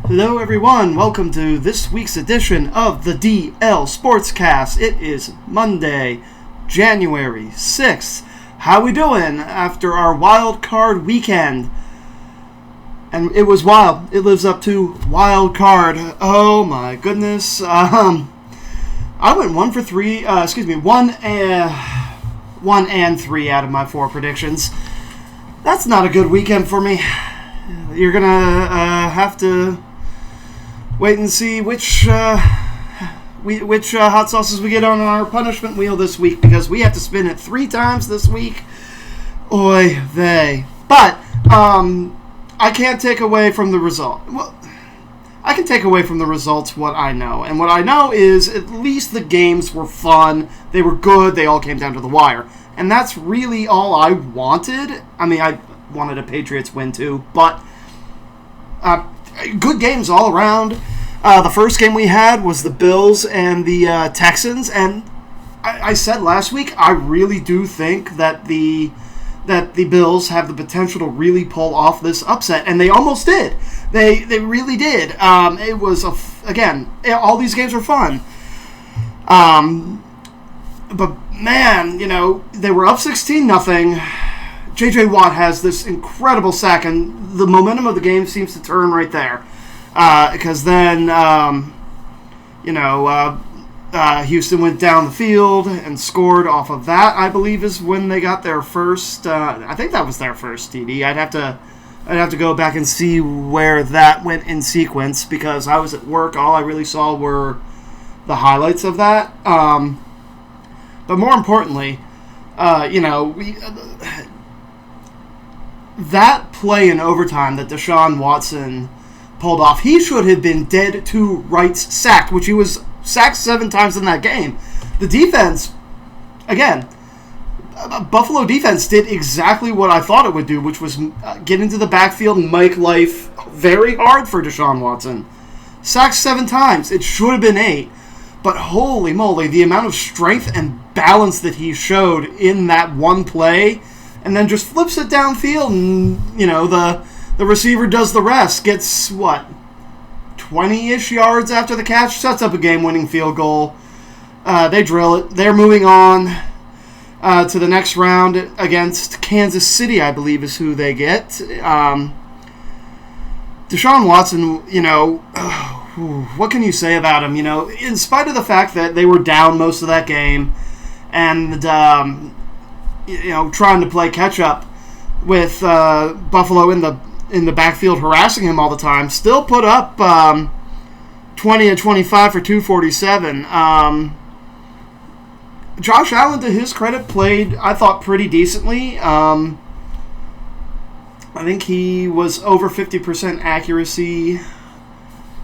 Hello everyone, welcome to this week's edition of the DL Sportscast. It is Monday, January 6th. How we doing after our wild card weekend? And it was wild. It lives up to wild card. Oh my goodness. I went 1 and 3 out of my 4 predictions. That's not a good weekend for me. You're gonna have to wait and see which hot sauces we get on our punishment wheel this week, because we have to spin it 3 times this week. Oy vey. But I can't take away from the result. Well, I can take away from the results what I know, and what I know is at least the games were fun. They were good. They all came down to the wire, and that's really all I wanted. I mean, I wanted a Patriots win too, but good games all around. The first game we had was the Bills and the Texans, and I said last week I really do think that the Bills have the potential to really pull off this upset, and they almost did. They really did. It was again, all these games are fun. But man, they were up 16-0. J.J. Watt has this incredible sack, and the momentum of the game seems to turn right there. Because then, Houston went down the field and scored off of that. I believe is when they got their first. I think that was their first TD. I'd have to go back and see where that went in sequence, because I was at work. All I really saw were the highlights of that. But more importantly, that play in overtime that Deshaun Watson pulled off, he should have been dead to rights sacked, which he was sacked 7 times in that game. The defense, again, Buffalo defense did exactly what I thought it would do, which was get into the backfield and make life very hard for Deshaun Watson. Sacked 7 times. It should have been 8. But holy moly, the amount of strength and balance that he showed in that one play, and then just flips it downfield, and, the receiver does the rest. Gets, 20-ish yards after the catch, sets up a game-winning field goal. They drill it. They're moving on to the next round against Kansas City, I believe is who they get. Deshaun Watson, what can you say about him? In spite of the fact that they were down most of that game and, trying to play catch-up with Buffalo in the backfield harassing him all the time, still put up 20 and 25 for 247. Josh Allen, to his credit, played, I thought, pretty decently. I think he was over 50% accuracy.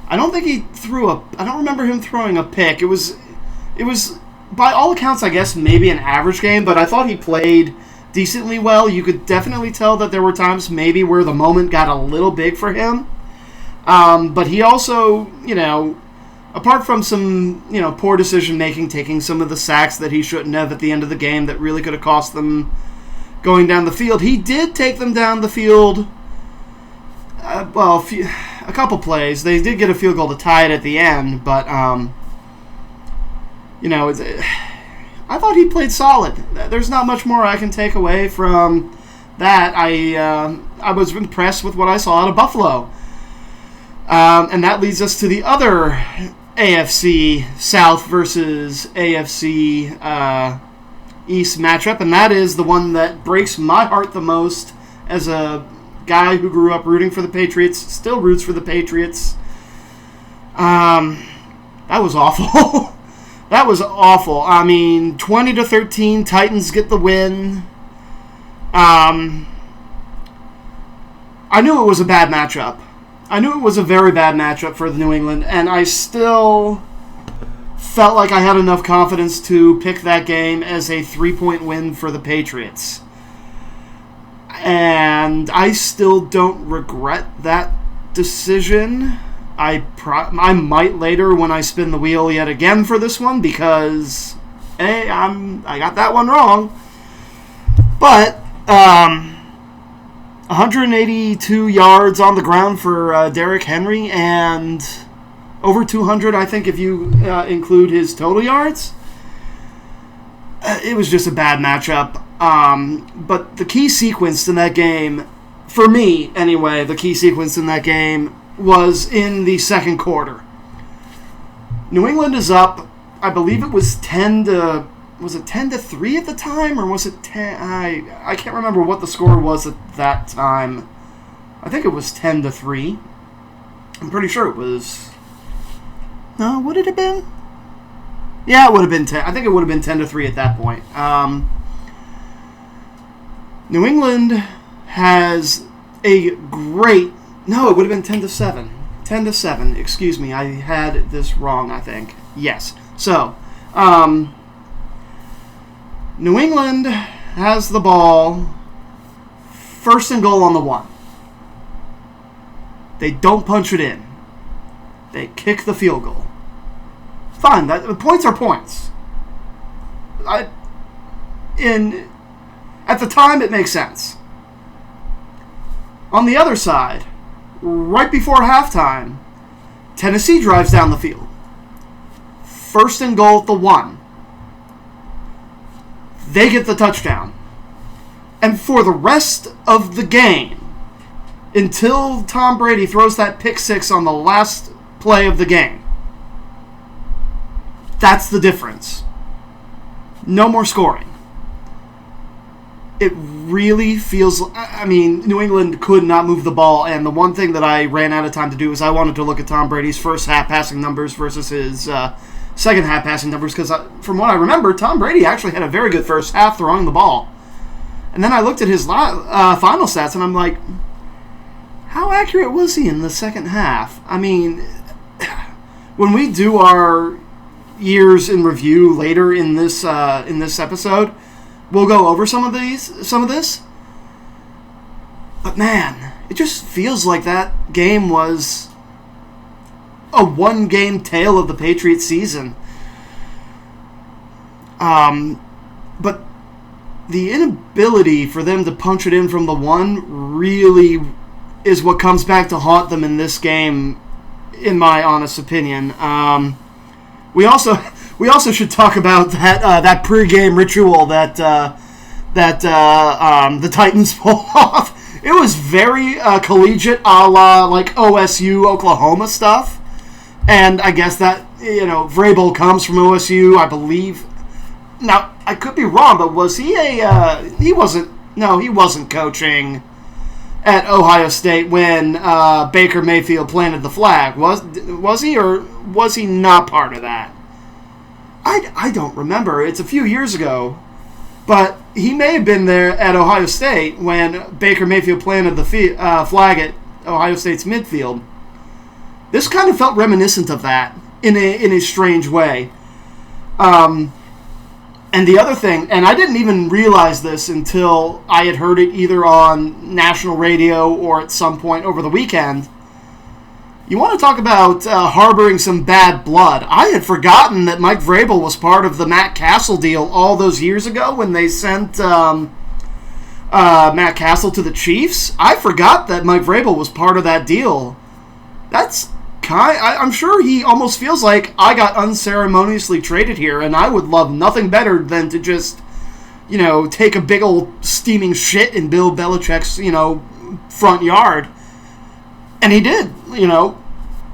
I don't remember him throwing a pick. It was by all accounts, I guess, maybe an average game, but I thought he played decently well. You could definitely tell that there were times maybe where the moment got a little big for him. But he also, apart from some, poor decision-making, taking some of the sacks that he shouldn't have at the end of the game that really could have cost them going down the field, he did take them down the field, a couple plays. They did get a field goal to tie it at the end, but, I thought he played solid. There's not much more I can take away from that. I was impressed with what I saw out of Buffalo. And that leads us to the other AFC South versus AFC East matchup, and that is the one that breaks my heart the most as a guy who grew up rooting for the Patriots, still roots for the Patriots. That was awful. That was awful. I mean, 20-13, Titans get the win. I knew it was a bad matchup. I knew it was a very bad matchup for New England, and I still felt like I had enough confidence to pick that game as a 3-point win for the Patriots. And I still don't regret that decision. I might later when I spin the wheel yet again for this one, because I got that one wrong. But 182 yards on the ground for Derrick Henry, and over 200, I think, if you include his total yards. It was just a bad matchup. But the key sequence in that game, for me anyway, the key sequence in that game was in the second quarter. New England is up, I believe it was 10 to... Was it 10 to 3 at the time, or was it 10? I can't remember what the score was at that time. I think it was 10 to 3. I'm pretty sure it was. No, would it have been? Yeah, it would have been 10. I think it would have been 10 to 3 at that point. New England has a great. No, it would have been 10 to 7. 10 to 7. Excuse me, I had this wrong. I think. Yes. So. New England has the ball, first and goal on the 1. They don't punch it in. They kick the field goal. Fine, points are points. At the time, it makes sense. On the other side, right before halftime, Tennessee drives down the field. First and goal at the 1. They get the touchdown. And for the rest of the game, until Tom Brady throws that pick six on the last play of the game, that's the difference. No more scoring. It really feels... I mean, New England could not move the ball, and the one thing that I ran out of time to do is I wanted to look at Tom Brady's first half passing numbers versus his... second half passing numbers, because from what I remember, Tom Brady actually had a very good first half throwing the ball. And then I looked at his final stats, and I'm like, how accurate was he in the second half? I mean, when we do our years in review later in this episode, we'll go over some of this. But man, it just feels like that game was a one-game tale of the Patriots season. But the inability for them to punch it in from the 1 really is what comes back to haunt them in this game, in my honest opinion. We also should talk about that pregame ritual that the Titans pulled off. It was very collegiate, a la like OSU Oklahoma stuff. And I guess that, Vrabel comes from OSU, I believe. Now, I could be wrong, but was he he wasn't coaching at Ohio State when Baker Mayfield planted the flag. Was he, or was he not part of that? I don't remember. It's a few years ago. But he may have been there at Ohio State when Baker Mayfield planted the flag at Ohio State's midfield. This kind of felt reminiscent of that in a strange way. And the other thing, and I didn't even realize this until I had heard it either on national radio or at some point over the weekend. You want to talk about harboring some bad blood. I had forgotten that Mike Vrabel was part of the Matt Castle deal all those years ago when they sent Matt Castle to the Chiefs. I forgot that Mike Vrabel was part of that deal. That's I'm sure he almost feels like I got unceremoniously traded here, and I would love nothing better than to just, take a big old steaming shit in Bill Belichick's, front yard. And he did,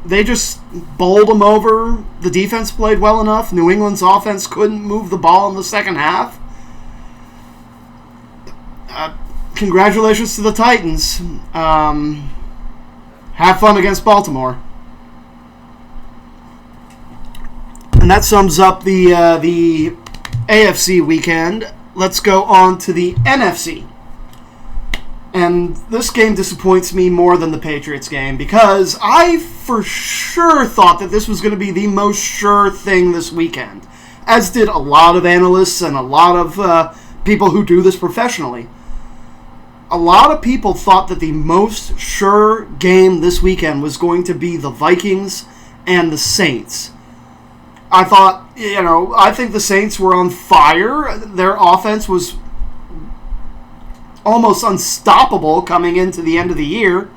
They just bowled him over. The defense played well enough. New England's offense couldn't move the ball in the second half. Congratulations to the Titans. Have fun against Baltimore. And that sums up the AFC weekend. Let's go on to the NFC. And this game disappoints me more than the Patriots game because I for sure thought that this was going to be the most sure thing this weekend, as did a lot of analysts and a lot of people who do this professionally. A lot of people thought that the most sure game this weekend was going to be the Vikings and the Saints. I thought, I think the Saints were on fire. Their offense was almost unstoppable coming into the end of the year.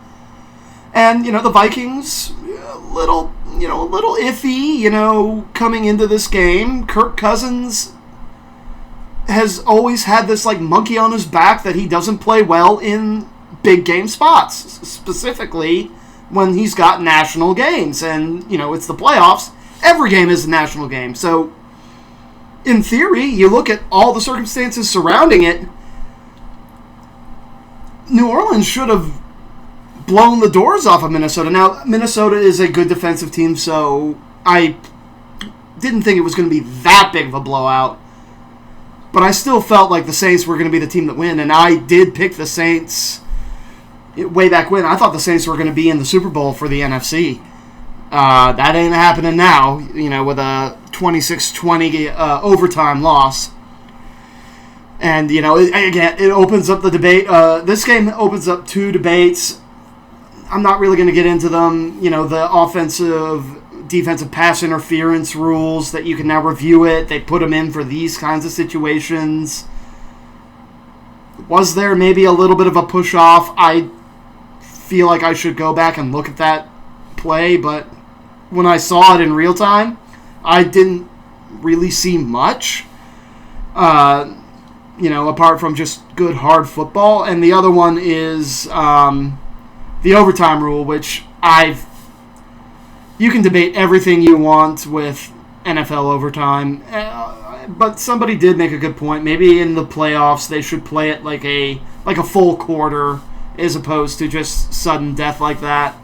And, the Vikings, a little iffy, coming into this game. Kirk Cousins has always had this, monkey on his back that he doesn't play well in big game spots, specifically when he's got national games. And, it's the playoffs. Every game is a national game. So, in theory, you look at all the circumstances surrounding it, New Orleans should have blown the doors off of Minnesota. Now, Minnesota is a good defensive team, so I didn't think it was going to be that big of a blowout. But I still felt like the Saints were going to be the team that win, and I did pick the Saints way back when. I thought the Saints were going to be in the Super Bowl for the NFC. That ain't happening now, with a 26-20 overtime loss. And, it opens up the debate. This game opens up two debates. I'm not really going to get into them. The defensive pass interference rules that you can now review it. They put them in for these kinds of situations. Was there maybe a little bit of a push-off? I feel like I should go back and look at that play, but when I saw it in real time, I didn't really see much. Apart from just good, hard football. And the other one is the overtime rule, which you can debate everything you want with NFL overtime, but somebody did make a good point. Maybe in the playoffs they should play it like a full quarter as opposed to just sudden death like that.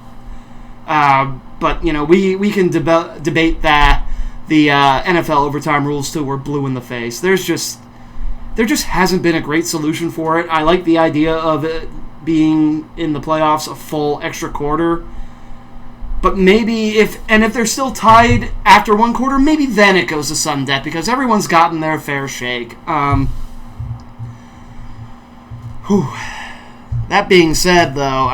But we can debate that the NFL overtime rules till we're blue in the face. There just hasn't been a great solution for it. I like the idea of it being in the playoffs a full extra quarter. But maybe if they're still tied after one quarter, maybe then it goes to sudden death because everyone's gotten their fair shake. That being said, though,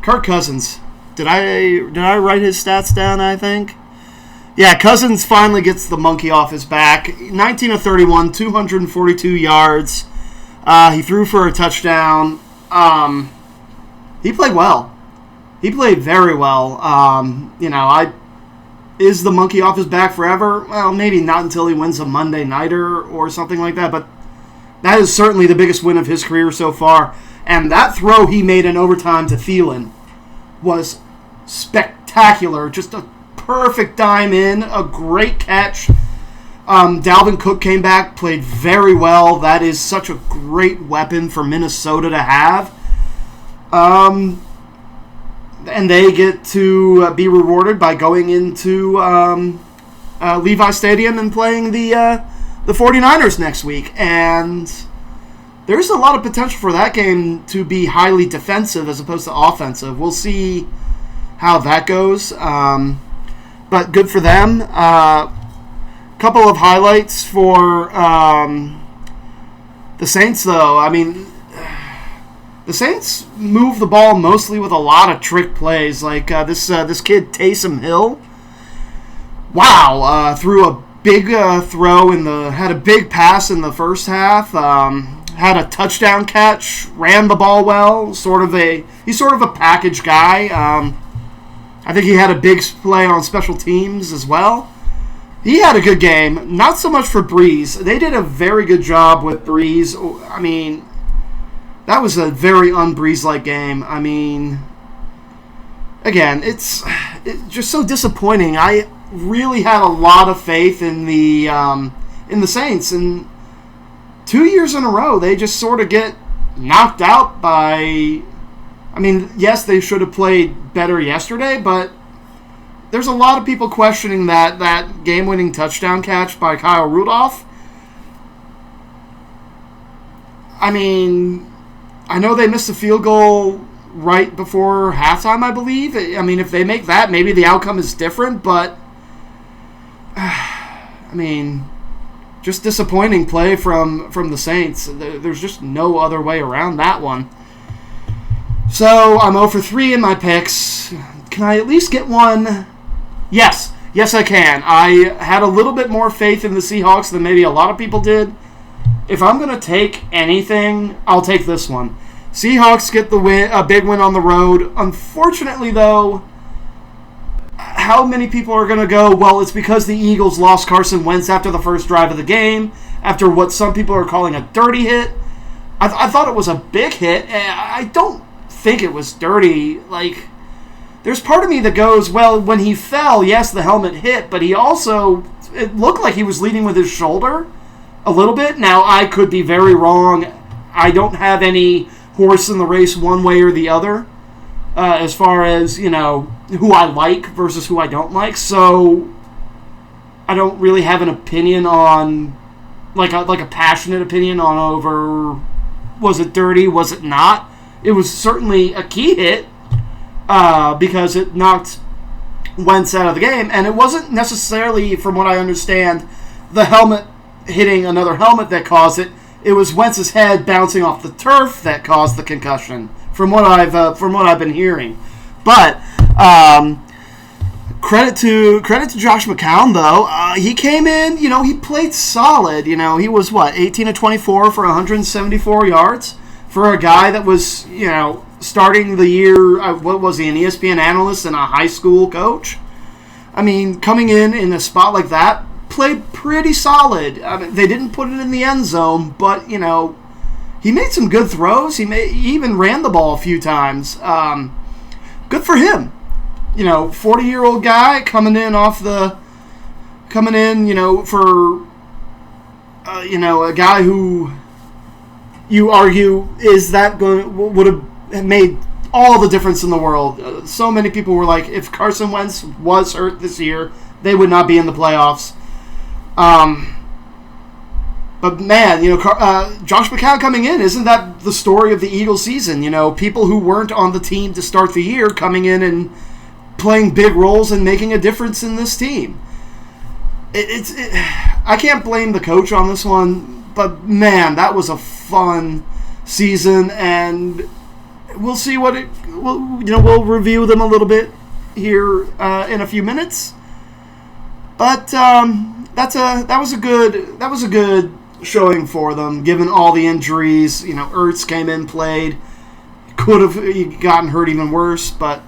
Kirk Cousins. Did I write his stats down, I think? Yeah, Cousins finally gets the monkey off his back. 19 of 31, 242 yards. He threw for a touchdown. He played well. He played very well. Is the monkey off his back forever? Well, maybe not until he wins a Monday Nighter or something like that, but that is certainly the biggest win of his career so far. And that throw he made in overtime to Thielen was spectacular. Just a perfect dime in, a great catch. Dalvin Cook came back, played very well. That is such a great weapon for Minnesota to have. And they get to be rewarded by going into Levi Stadium and playing the 49ers next week. And there's a lot of potential for that game to be highly defensive as opposed to offensive. We'll see how that goes. But good for them. Couple of highlights for the Saints, though. The Saints move the ball mostly with a lot of trick plays, like this kid Taysom Hill. Wow, threw a big throw had a big pass in the first half. Had a touchdown catch, ran the ball well. He's sort of a package guy. I think he had a big play on special teams as well. He had a good game. Not so much for Breeze. They did a very good job with Breeze. That was a very un-Breeze-like game. Again, it's just so disappointing. I really had a lot of faith in the Saints, and 2 years in a row they just sort of get knocked out by. Yes, they should have played better yesterday, but there's a lot of people questioning that game-winning touchdown catch by Kyle Rudolph. I know they missed a field goal right before halftime, I believe. If they make that, maybe the outcome is different, but just disappointing play from the Saints. There's just no other way around that one. So, I'm 0 for 3 in my picks. Can I at least get one? Yes, I can. I had a little bit more faith in the Seahawks than maybe a lot of people did. if I'm going to take anything, I'll take this one. Seahawks get the win, a big win on the road. Unfortunately, though, how many people are going to go, well, it's because the Eagles lost Carson Wentz after the first drive of the game, after what some people are calling a dirty hit. I thought it was a big hit. I don't think it was dirty. Like, there's part of me that goes, well, when he fell, yes, the helmet hit, but he also, it looked like he was leading with his shoulder a little bit. Now, I could be very wrong. I don't have any horse in the race one way or the other as far as, who I like versus who I don't like. So I don't really have an opinion on, like a passionate opinion on over, was it dirty, was it not? It was certainly a key hit because it knocked Wentz out of the game, and it wasn't necessarily, from what I understand, the helmet hitting another helmet that caused it. It was Wentz's head bouncing off the turf that caused the concussion, from what I've been hearing. But credit to Josh McCown, though. He came in, he played solid. He was 18 of 24 for 174 yards for a guy that was starting the year. What was he, an ESPN analyst and a high school coach? I mean, coming in a spot like that, played pretty solid. I mean, they didn't put it in the end zone, but he made some good throws. He even ran the ball a few times. Good for him. 40-year-old guy coming in for a guy who you argue would have made all the difference in the world. So many people were like, if Carson Wentz was hurt this year, they would not be in the playoffs. But man, Josh McCown coming in, isn't that the story of the Eagles season? People who weren't on the team to start the year coming in and playing big roles and making a difference in this team. I can't blame the coach on this one, but man, that was a fun season, and we'll see we'll review them a little bit here in a few minutes. But that was a good showing for them, given all the injuries. Ertz came in, played, could have gotten hurt even worse, but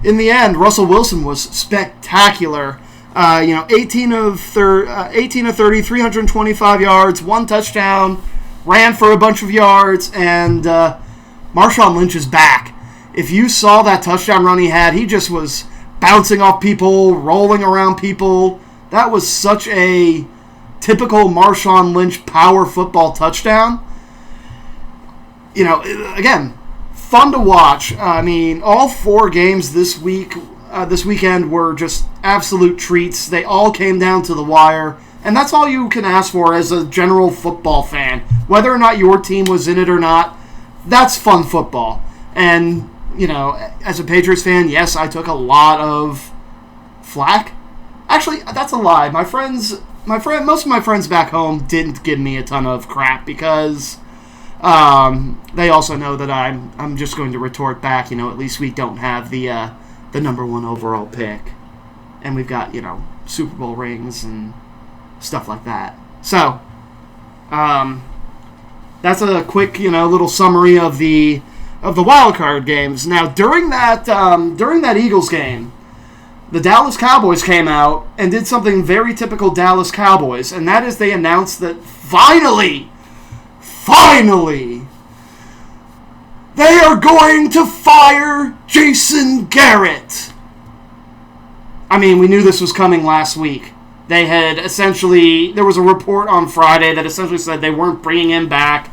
in the end, Russell Wilson was spectacular. 18 of 30, 325 yards, one touchdown, ran for a bunch of yards, and Marshawn Lynch is back. If you saw that touchdown run he had, he just was bouncing off people, rolling around people. That was such a typical Marshawn Lynch power football touchdown. Again, fun to watch. I mean, all 4 games this weekend were just absolute treats. They all came down to the wire, and that's all you can ask for as a general football fan. Whether or not your team was in it or not, that's fun football. And, as a Patriots fan, yes, I took a lot of flack. Actually, that's a lie. Most of my friends back home didn't give me a ton of crap because they also know that I'm just going to retort back. At least we don't have the number 1 overall pick, and we've got Super Bowl rings and stuff like that. So that's a quick little summary of the wild card games. Now during that Eagles game, the Dallas Cowboys came out and did something very typical Dallas Cowboys, and that is they announced that finally, they are going to fire Jason Garrett. I mean, we knew this was coming last week. They had there was a report on Friday that essentially said they weren't bringing him back.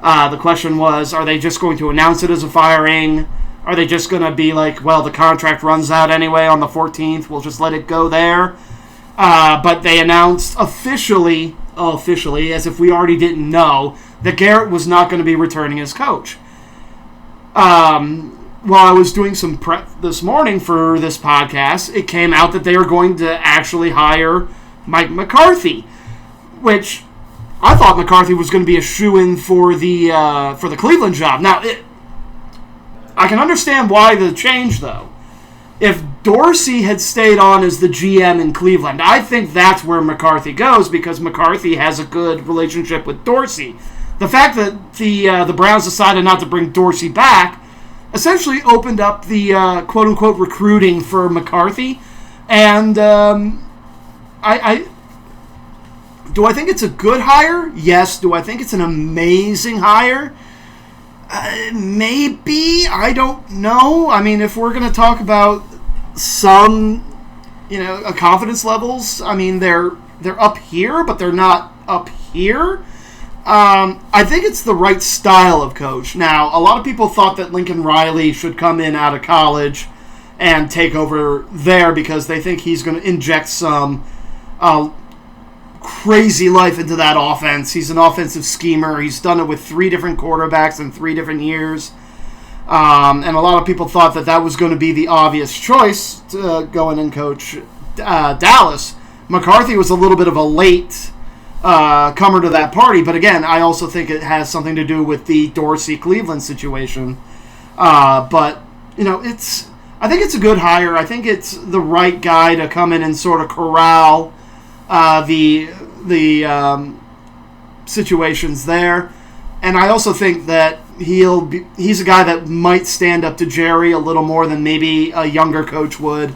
The question was, are they just going to announce it as a firing? Are they just going to be like, well, the contract runs out anyway on the 14th, we'll just let it go there? But they announced officially, as if we already didn't know, that Garrett was not going to be returning as coach. While I was doing some prep this morning for this podcast, it came out that they are going to actually hire Mike McCarthy, which I thought McCarthy was going to be a shoo-in for the Cleveland job. Now, I can understand why the change, though. If Dorsey had stayed on as the GM in Cleveland. I think that's where McCarthy goes because McCarthy has a good relationship with Dorsey. The fact that the Browns decided not to bring Dorsey back essentially opened up the quote-unquote recruiting for McCarthy. And I do I think it's a good hire? Yes. Do I think it's an amazing hire? Maybe. I don't know. I mean, if we're going to talk about some, confidence levels, I mean, they're up here, but they're not up here. I think it's the right style of coach. Now, a lot of people thought that Lincoln Riley should come in out of college and take over there because they think he's going to inject some crazy life into that offense. He's an offensive schemer. He's done it with 3 different quarterbacks in 3 different years. And a lot of people thought that was going to be the obvious choice to go in and coach Dallas. McCarthy was a little bit of a late comer to that party, but again, I also think it has something to do with the Dorsey-Cleveland situation. But I think it's a good hire. I think it's the right guy to come in and sort of corral the situations there. And I also think that he's a guy that might stand up to Jerry a little more than maybe a younger coach would.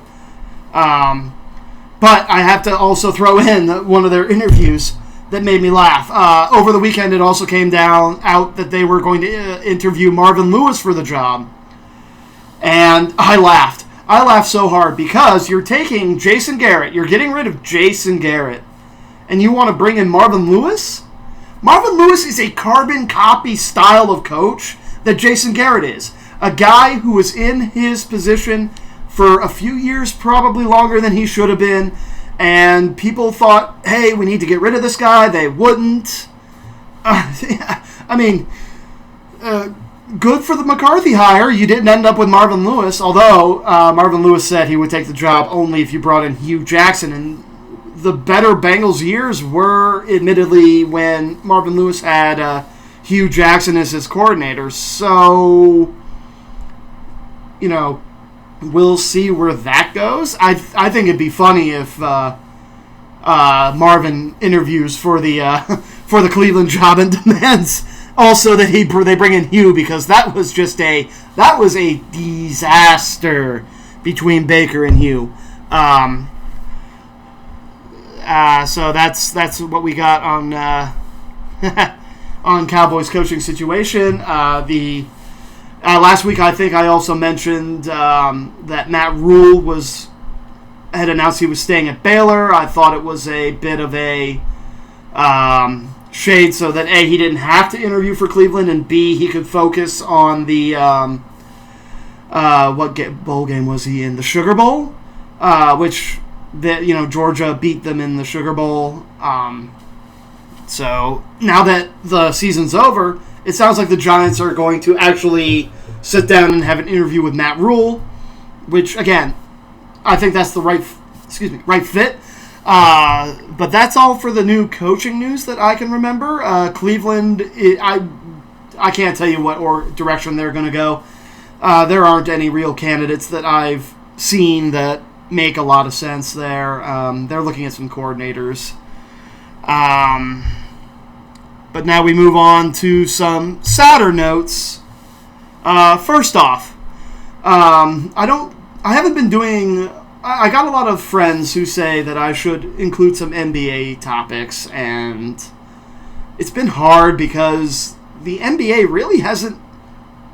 But I have to also throw in one of their interviews that made me laugh. Over the weekend, it also came out that they were going to interview Marvin Lewis for the job. And I laughed. I laughed so hard because you're taking Jason Garrett. You're getting rid of Jason Garrett. And you want to bring in Marvin Lewis? Marvin Lewis is a carbon copy style of coach that Jason Garrett is. A guy who was in his position for a few years, probably longer than he should have been. And people thought, hey, we need to get rid of this guy. They wouldn't. Good for the McCarthy hire. You didn't end up with Marvin Lewis, although Marvin Lewis said he would take the job only if you brought in Hugh Jackson. And the better Bengals years were, admittedly, when Marvin Lewis had Hugh Jackson as his coordinator. So, we'll see where that goes. I think it'd be funny if Marvin interviews for the Cleveland job and demands also that they bring in Hugh, because that was a disaster between Baker and Hugh. So that's what we got on on Cowboys coaching situation. Last week, I think I also mentioned that Matt Rule had announced he was staying at Baylor. I thought it was a bit of a shade so that A, he didn't have to interview for Cleveland, and B, he could focus on the bowl game was he in? The Sugar Bowl, which Georgia beat them in the Sugar Bowl. So now that the season's over, it sounds like the Giants are going to actually sit down and have an interview with Matt Rule, which, again, I think that's the right fit. But that's all for the new coaching news that I can remember. Cleveland, I can't tell you what direction they're going to go. There aren't any real candidates that I've seen that make a lot of sense there. They're looking at some coordinators. But now we move on to some sadder notes. First off, I haven't been doing. I got a lot of friends who say that I should include some NBA topics, and it's been hard because the NBA really hasn't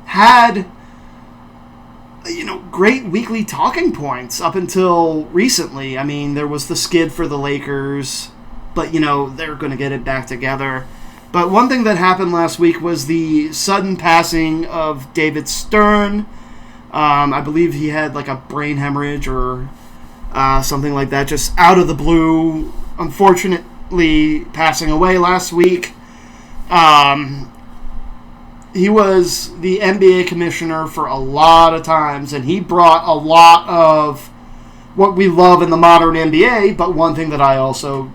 had great weekly talking points up until recently. I mean, there was the skid for the Lakers, but they're going to get it back together. But one thing that happened last week was the sudden passing of David Stern. I believe he had like a brain hemorrhage or something like that, just out of the blue. Unfortunately, passing away last week. He was the NBA commissioner for a lot of times, and he brought a lot of what we love in the modern NBA, but one thing that I also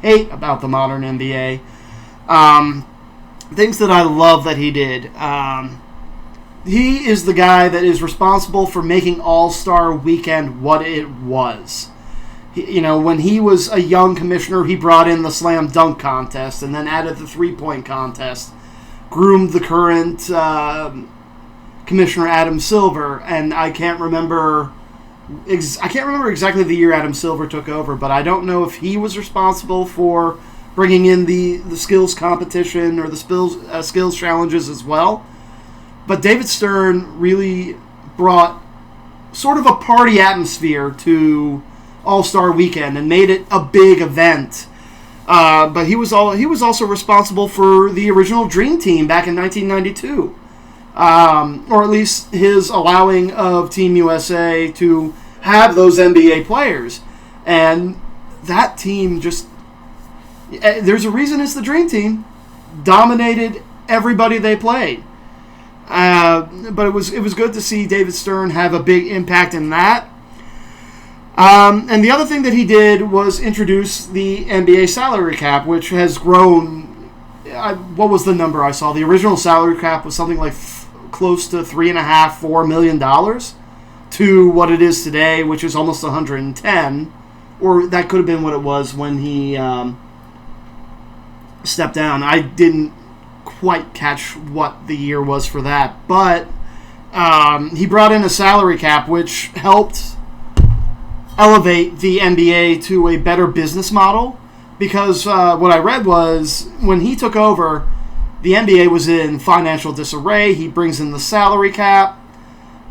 hate about the modern NBA, things that I love that he did. he is the guy that is responsible for making All-Star Weekend what it was. When he was a young commissioner, he brought in the slam dunk contest and then added the three-point contest, groomed the current Commissioner Adam Silver, and I can't remember exactly the year Adam Silver took over, but I don't know if he was responsible for bringing in the skills competition or the skills challenges as well. But David Stern really brought sort of a party atmosphere to All-Star Weekend and made it a big event. But he was also responsible for the original Dream Team back in 1992, or at least his allowing of Team USA to have those NBA players. And that team there's a reason it's the Dream Team, dominated everybody they played. But it was good to see David Stern have a big impact in that. And the other thing that he did was introduce the NBA salary cap, which has grown. What was the number I saw? The original salary cap was something like close to $3.5–4 million to what it is today, which is almost 110. Or that could have been what it was when he stepped down. I didn't quite catch what the year was for that, but he brought in a salary cap which helped elevate the NBA to a better business model, because what I read was when he took over, the NBA was in financial disarray. He brings in the salary cap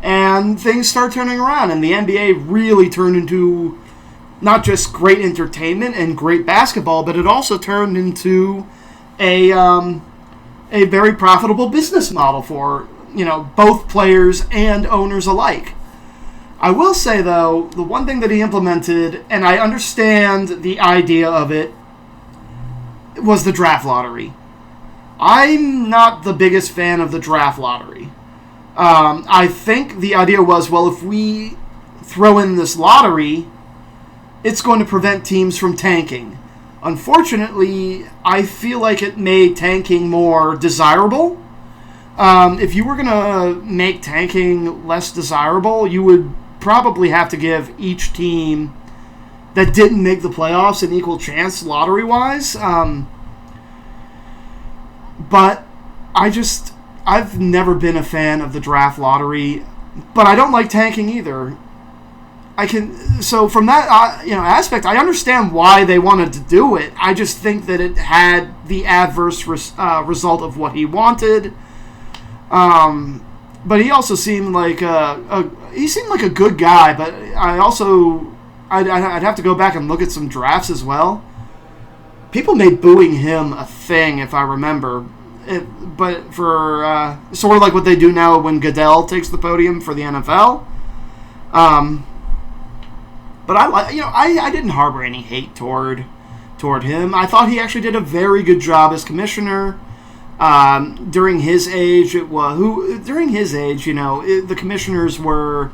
and things start turning around, and the NBA really turned into not just great entertainment and great basketball, but it also turned into a very profitable business model for both players and owners alike. I will say, though, the one thing that he implemented, and I understand the idea of it, was the draft lottery. I'm not the biggest fan of the draft lottery. I think the idea was, well, if we throw in this lottery, it's going to prevent teams from tanking. Unfortunately, I feel like it made tanking more desirable. If you were going to make tanking less desirable, you would probably have to give each team that didn't make the playoffs an equal chance lottery-wise. But I've never been a fan of the draft lottery, but I don't like tanking either. So from that aspect, I understand why they wanted to do it. I just think that it had the adverse result of what he wanted. But he also seemed like a good guy. But I'd have to go back and look at some drafts as well. People made booing him a thing, if I remember. But for sort of like what they do now when Goodell takes the podium for the NFL. But I didn't harbor any hate toward him. I thought he actually did a very good job as commissioner. During his age, the commissioners were,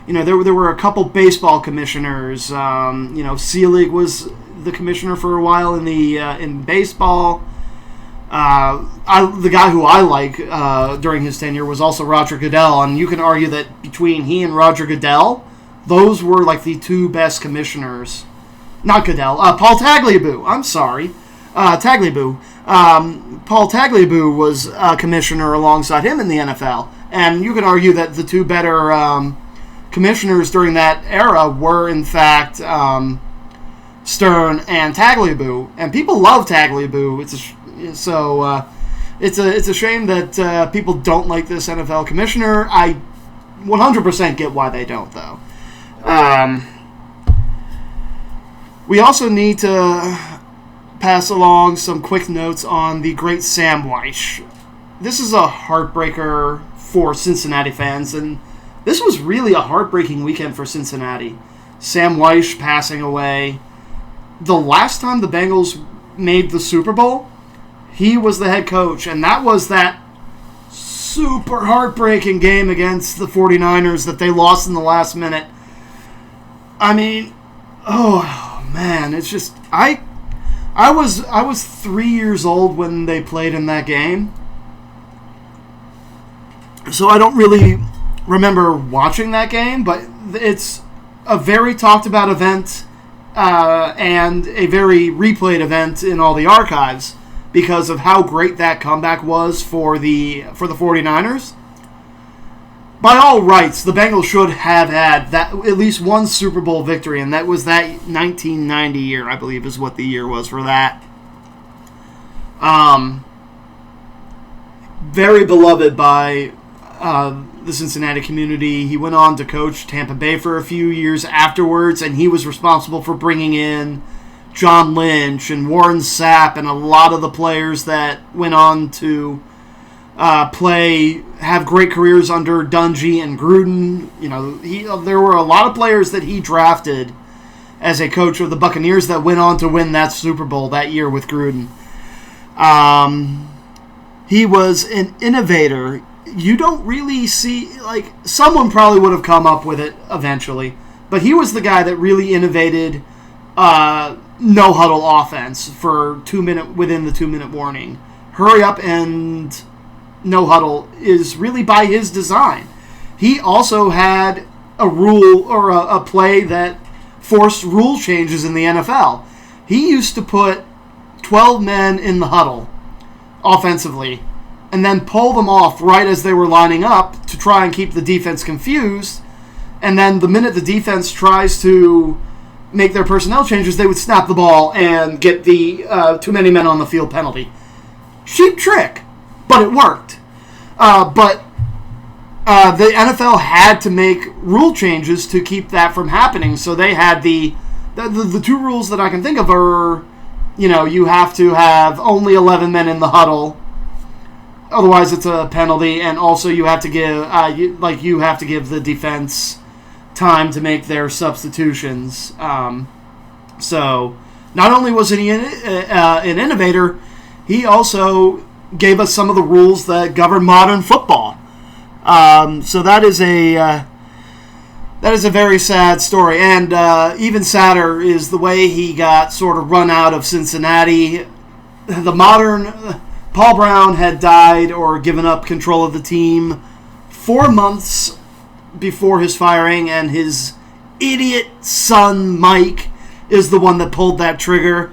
there were a couple baseball commissioners. Selig was the commissioner for a while in baseball. The guy who I like during his tenure was also Roger Goodell, and you can argue that between he and Roger Goodell, those were like the two best commissioners. Not Goodell. Paul Tagliabue. I'm sorry. Tagliabue. Paul Tagliabue was a commissioner alongside him in the NFL. And you could argue that the two better commissioners during that era were, in fact, Stern and Tagliabue. And people love Tagliabue. It's a shame that people don't like this NFL commissioner. I 100% get why they don't, though. We also need to pass along some quick notes on the great Sam Weish. This is a heartbreaker for Cincinnati fans, and this was really a heartbreaking weekend for Cincinnati. Sam Weish passing away. The last time the Bengals made the Super Bowl, he was the head coach, and that was that super heartbreaking game against the 49ers that they lost in the last minute. I mean, oh man, it's just I was 3 years old when they played in that game, So I don't really remember watching that game, but it's a very talked about event and a very replayed event in all the archives because of how great that comeback was for the 49ers. By all rights, the Bengals should have had that at least one Super Bowl victory, and that was that 1990 year, I believe, is what the year was for that. Very beloved by the Cincinnati community. He went on to coach Tampa Bay for a few years afterwards, and he was responsible for bringing in John Lynch and Warren Sapp and a lot of the players that went on to have great careers under Dungy and Gruden. You know, there were a lot of players that he drafted as a coach of the Buccaneers that went on to win that Super Bowl that year with Gruden. He was an innovator. You don't really see, like, someone probably would have come up with it eventually, but he was the guy that really innovated no huddle offense for within the 2-minute warning. Hurry up and no huddle is really by his design. He also had a rule or a play that forced rule changes in the NFL. He used to put 12 men in the huddle offensively and then pull them off right as they were lining up to try and keep the defense confused. And then the minute the defense tries to make their personnel changes, they would snap the ball and get the too many men on the field penalty. Cheap trick, but it worked. But the NFL had to make rule changes to keep that from happening. So they had the two rules that I can think of are, you know, you have to have only 11 men in the huddle, otherwise it's a penalty, and also you have to give the defense time to make their substitutions. So not only was he an innovator, he also gave us some of the rules that govern modern football. So that is a very sad story, and even sadder is the way he got sort of run out of Cincinnati. The modern Paul Brown had died or given up control of the team 4 months before his firing, and his idiot son Mike is the one that pulled that trigger.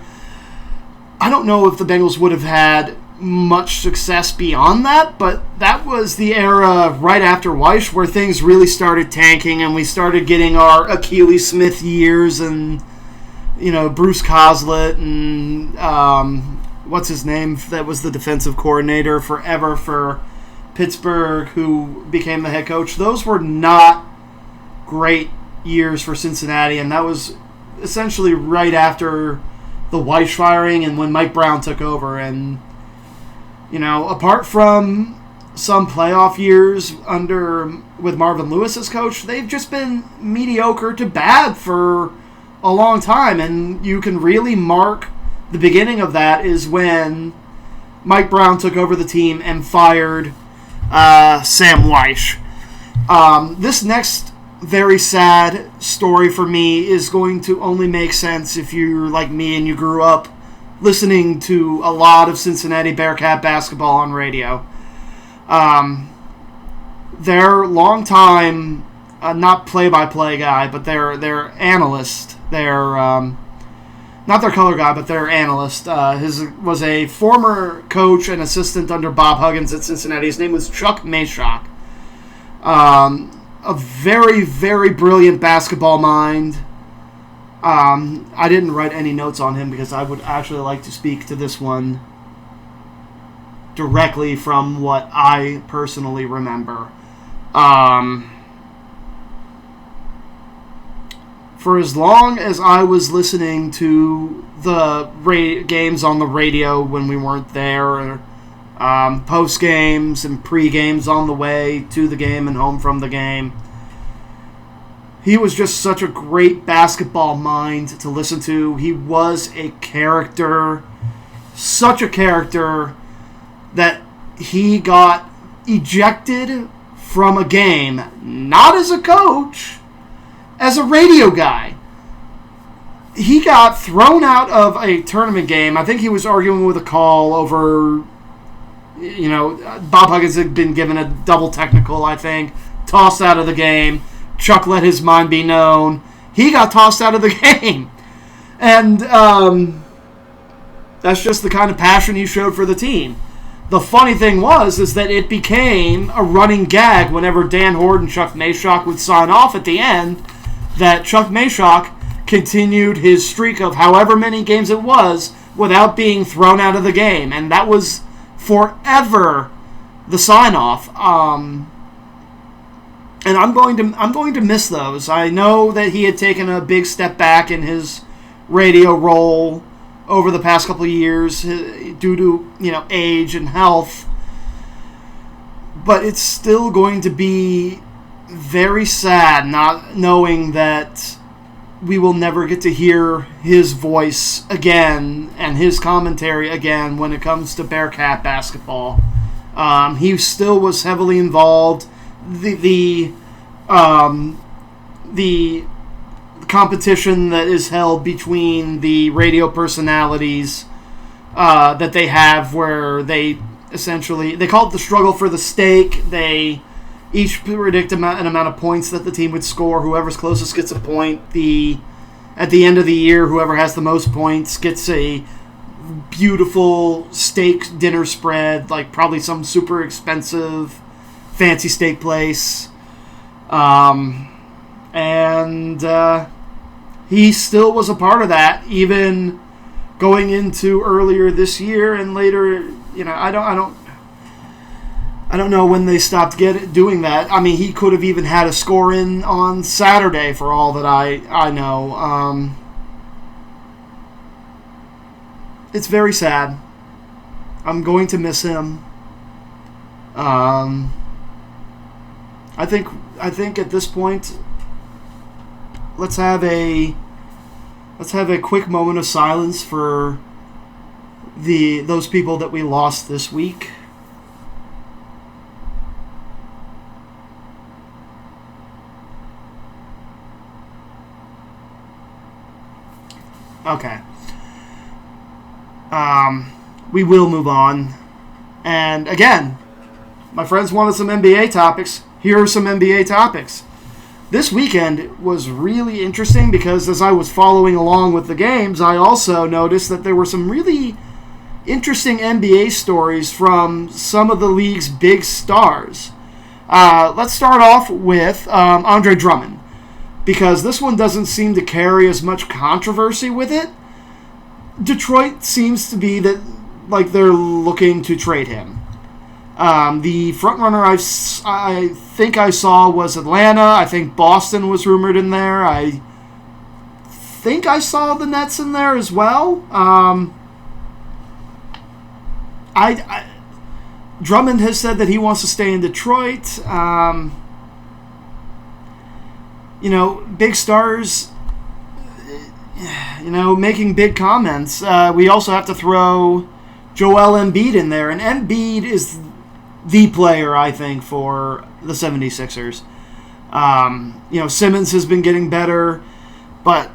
I don't know if the Bengals would have had much success beyond that, but that was the era right after Weish where things really started tanking and we started getting our Achilles Smith years and, you know, Bruce Coslett and what's his name that was the defensive coordinator forever for Pittsburgh who became the head coach. Those were not great years for Cincinnati, and that was essentially right after the Weish firing and when Mike Brown took over. And you know, apart from some playoff years with Marvin Lewis as coach, they've just been mediocre to bad for a long time. And you can really mark the beginning of that is when Mike Brown took over the team and fired Sam Weish. This next very sad story for me is going to only make sense if you're like me and you grew up listening to a lot of Cincinnati Bearcat basketball on radio. Their longtime, not play-by-play guy, but their analyst, not their color guy, but their analyst, was a former coach and assistant under Bob Huggins at Cincinnati. His name was Chuck Mayshock. A very, very brilliant basketball mind. I didn't write any notes on him because I would actually like to speak to this one directly from what I personally remember. For as long as I was listening to the games on the radio when we weren't there, post games and pre-games on the way to the game and home from the game, he was just such a great basketball mind to listen to. He was a character, such a character that he got ejected from a game, not as a coach, as a radio guy. He got thrown out of a tournament game. I think he was arguing with a call over Bob Huggins had been given a double technical, I think, tossed out of the game. Chuck let his mind be known. He got tossed out of the game. And that's just the kind of passion he showed for the team. The funny thing is that it became a running gag whenever Dan Horde and Chuck Mayshock would sign off at the end, that Chuck Mayshock continued his streak of however many games it was without being thrown out of the game. And that was forever the sign-off. And I'm going to miss those. I know that he had taken a big step back in his radio role over the past couple of years due to age and health, but it's still going to be very sad not knowing that we will never get to hear his voice again and his commentary again when it comes to Bearcat basketball. He still was heavily involved. The competition that is held between the radio personalities that they have, where they call it the struggle for the stake. They each predict an amount of points that the team would score. Whoever's closest gets a point. At the end of the year, whoever has the most points gets a beautiful steak dinner spread, like probably some super expensive fancy steak place. And he still was a part of that, even going into earlier this year and later. I don't know when they stopped doing that. I mean, he could have even had a score in on Saturday for all that I know. It's very sad. I'm going to miss him. I think at this point, let's have a quick moment of silence for those people that we lost this week. Okay. We will move on. And again, my friends wanted some NBA topics. Here are some NBA topics. This weekend was really interesting because as I was following along with the games, I also noticed that there were some really interesting NBA stories from some of the league's big stars. Let's start off with Andre Drummond, because this one doesn't seem to carry as much controversy with it. Detroit seems to be that they're looking to trade him. The front runner I think I saw was Atlanta. I think Boston was rumored in there. I think I saw the Nets in there as well. Drummond has said that he wants to stay in Detroit. Big stars, making big comments. We also have to throw Joel Embiid in there, and Embiid is the player, I think, for the 76ers. Simmons has been getting better, but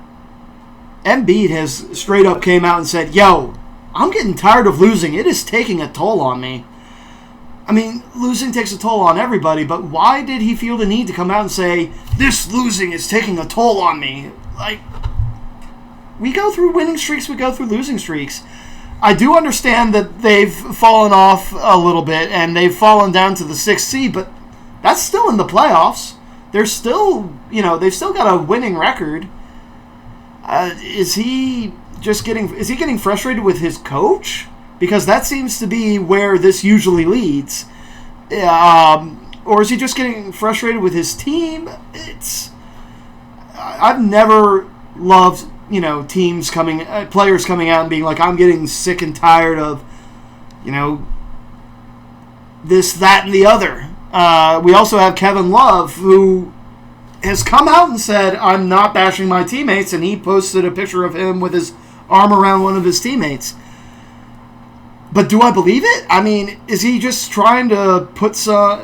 Embiid has straight up came out and said, yo, I'm getting tired of losing. It is taking a toll on me. I mean, losing takes a toll on everybody, but why did he feel the need to come out and say, this losing is taking a toll on me? We go through winning streaks, we go through losing streaks. I do understand that they've fallen off a little bit, and they've fallen down to the 6th seed, but that's still in the playoffs. They're still, they've still got a winning record. Is he getting frustrated with his coach? Because that seems to be where this usually leads. Or is he just getting frustrated with his team? I've never loved, players coming out and being like, I'm getting sick and tired of, this, that, and the other. We also have Kevin Love, who has come out and said, I'm not bashing my teammates, and he posted a picture of him with his arm around one of his teammates. But do I believe it? I mean, is he just trying to put the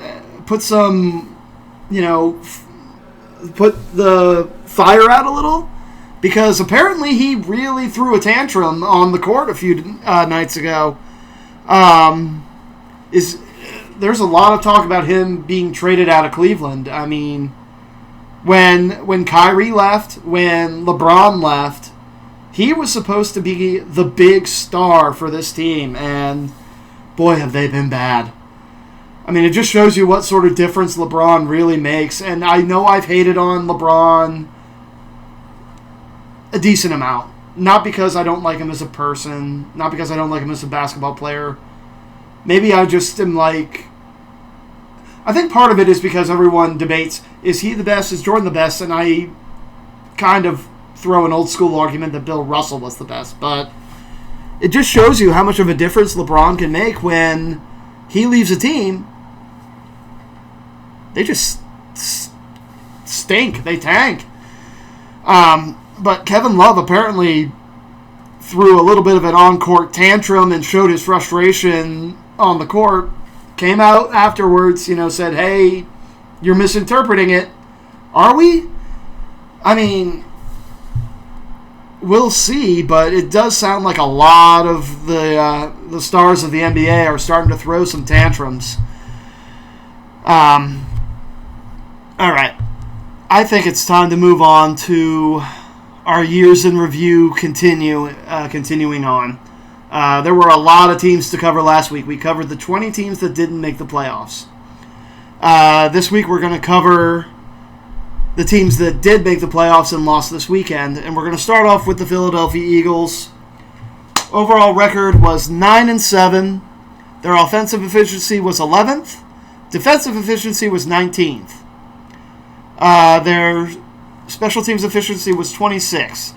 fire out a little? Because apparently he really threw a tantrum on the court a few nights ago. there's a lot of talk about him being traded out of Cleveland. I mean, when Kyrie left, when LeBron left, he was supposed to be the big star for this team, and boy, have they been bad. I mean, it just shows you what sort of difference LeBron really makes, and I know I've hated on LeBron a decent amount. Not because I don't like him as a person, not because I don't like him as a basketball player. Maybe I just am like... I think part of it is because everyone debates, is he the best, is Jordan the best, and I kind of throw an old school argument that Bill Russell was the best, but it just shows you how much of a difference LeBron can make when he leaves a team. They just stink. They tank. But Kevin Love apparently threw a little bit of an on-court tantrum and showed his frustration on the court. Came out afterwards, said, hey, you're misinterpreting it. Are we? I mean, we'll see, but it does sound like a lot of the stars of the NBA are starting to throw some tantrums. All right. I think it's time to move on to our years in review continuing on. There were a lot of teams to cover last week. We covered the 20 teams that didn't make the playoffs. This week we're going to cover the teams that did make the playoffs and lost this weekend. And we're going to start off with the Philadelphia Eagles. Overall record was 9-7. Their offensive efficiency was 11th. Defensive efficiency was 19th. Their special teams efficiency was 26th.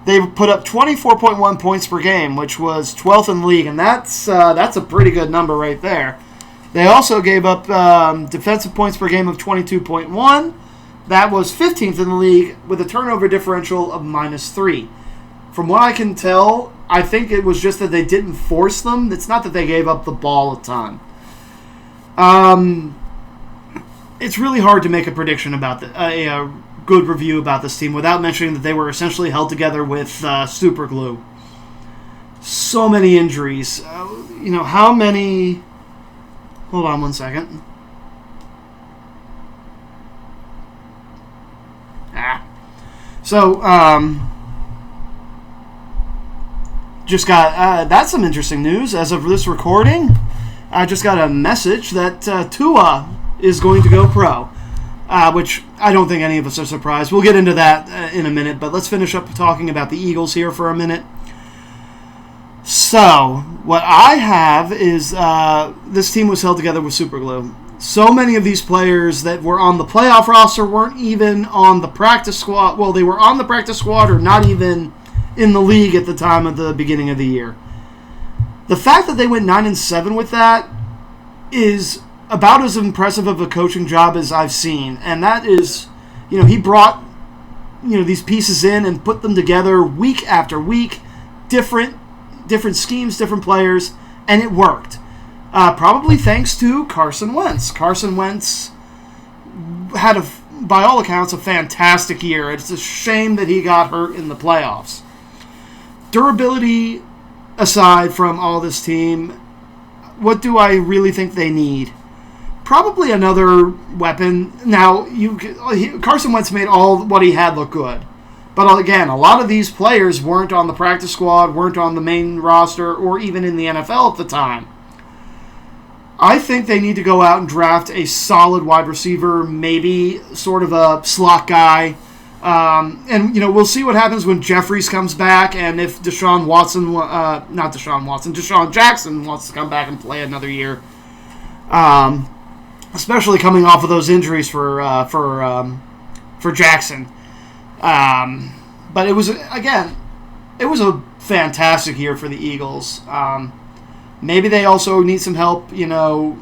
They put up 24.1 points per game, which was 12th in the league, and that's a pretty good number right there. They also gave up defensive points per game of 22.1. That was 15th in the league with a turnover differential of -3. From what I can tell, I think it was just that they didn't force them. It's not that they gave up the ball a ton. It's really hard to make a prediction about a good review about this team without mentioning that they were essentially held together with super glue. So many injuries. How many... Hold on one second. So, just got... that's some interesting news. As of this recording, I just got a message that Tua is going to go pro. Which I don't think any of us are surprised. We'll get into that in a minute, but let's finish up talking about the Eagles here for a minute. So, what I have is this team was held together with superglue. So many of these players that were on the playoff roster weren't even on the practice squad. Well, they were on the practice squad or not even in the league at the time of the beginning of the year. The fact that they went 9-7 with that is about as impressive of a coaching job as I've seen. And that is, he brought, these pieces in and put them together week after week, different schemes, different players, and it worked. Probably thanks to Carson Wentz. Carson Wentz had, by all accounts, a fantastic year. It's a shame that he got hurt in the playoffs. Durability aside from all this team, what do I really think they need? Probably another weapon. Now, Carson Wentz made all what he had look good. But again, a lot of these players weren't on the practice squad, weren't on the main roster, or even in the NFL at the time. I think they need to go out and draft a solid wide receiver, maybe sort of a slot guy. And we'll see what happens when Jeffries comes back, and if Deshaun Jackson wants to come back and play another year. Especially coming off of those injuries for Jackson. But it was a fantastic year for the Eagles. Maybe they also need some help, I'm